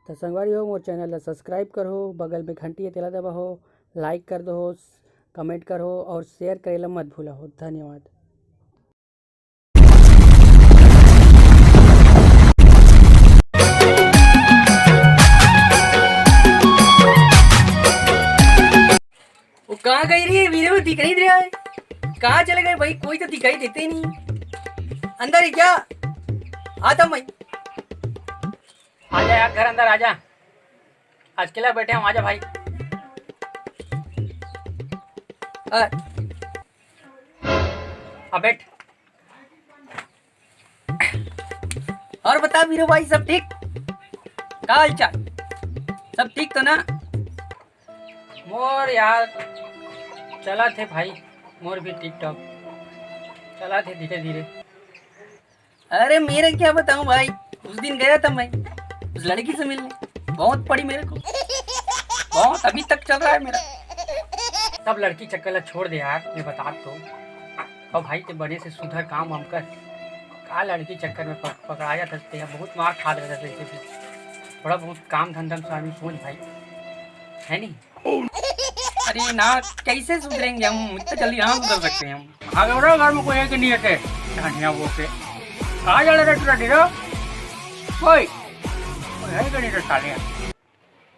तो संगवारी हो मोर चैनल ला सब्सक्राइब करो, बगल में घंटी तेला दबाओ, लाइक कर दो, कमेंट करो और शेयर करेला मत भूला हो। धन्यवाद। वो कहाँ गई रही है? वीडियो में दिख नहीं रहा है। कहाँ चले गए भाई? कोई तो दिखाई देते ही नहीं। अंदर ही क्या? आता मैं। आजा यार, घर अंदर आजा। आज अकेला बैठे हम, आजा भाई। अब बैठ। और बता वीरो भाई, सब ठीक? क्या हाल चाल? सब ठीक तो ना? मोर यार चला थे भाई, मोर भी टिकटॉक चला थे धीरे धीरे। अरे मेरे क्या बताऊं भाई, उस दिन गया था मैं उस लड़की से मिलने, बहुत पड़ी मेरे को, बहुत अभी तक चल रहा है मेरा। तब लड़की चक्कर ला छोड़ दे यार, मैं बता तो। और भाई ते बड़े से सुधर काम वाम कर। का लड़की चक्कर में पकड़ा जा सकते हैं, बहुत मार खा रहे थे। थोड़ा बहुत काम धंधा में आदमी सोच भाई, है नहीं? अरे ना, कैसे सुधरेंगे हम? इतना जल्दी यहाँ सुधर सकते हैं हम? आगे घर में कोई है कि नहीं है? धनिया वो के कहाँ जा रहे हो? कोई है कि नहीं? साले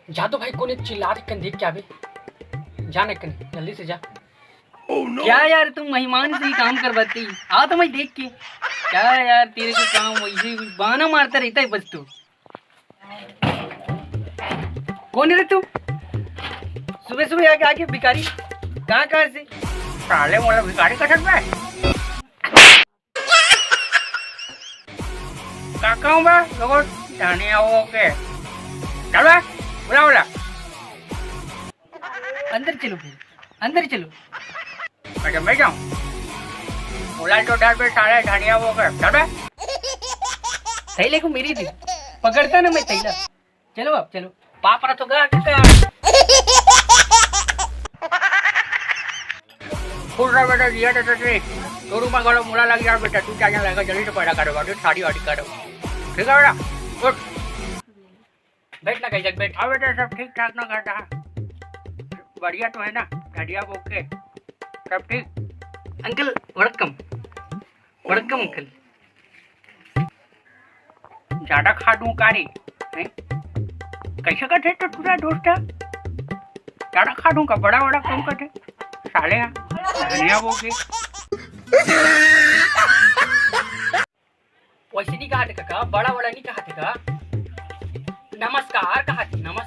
जा तो भाई, कोने चिल्ला रहे कन, देख क्या बे? जाने कन, जल्दी से जा। क्या यार, तुम मेहमान से ही काम करवाती? आ तो मैं देख के। क्या यार, तेरे को काम वैसे बहाना मारता रहता है बस तू। कौन है रे तू? सुबह सुबह आके आके भिखारी, कहाँ कहाँ से? साले मोला भिखारी का छट में काका हूँ मैं लोगों। धनिया वो के चल बे, बुला बुला। अंदर चलो फिर, अंदर चलो। अच्छा मैं जाऊँ? बोला तो डर पे साले धनिया वो के चल बे। थैले को मेरी दी, पकड़ता ना मैं थैला। चलो अब चलो। पाप रहा तो गा खुश रहा बेटा, जिया तो तो रूम में गड़ो मुला लग यार बेटा। तू क्या लगेगा, जल्दी से पैदा करोगा, साड़ी वाड़ी करो, ठीक है बेटा? उठ बैठ ना, कहीं जग बैठ। हाँ बेटा, सब ठीक ठाक ना करता है? बढ़िया तो है ना? धनिया ओके, सब ठीक? Uncle vanakkam, vanakkam uncle. ज्यादा खा दूं कारी? कैसे कटे तो पूरा दोस्त है? ज्यादा खा दूंगा, बड़ा बड़ा कम कटे साले हैं धनिया वो के। वैसे नहीं कहा थे का, बड़ा बड़ा नहीं कहा थे का। नमस्कार कहा थी, नमस्कार।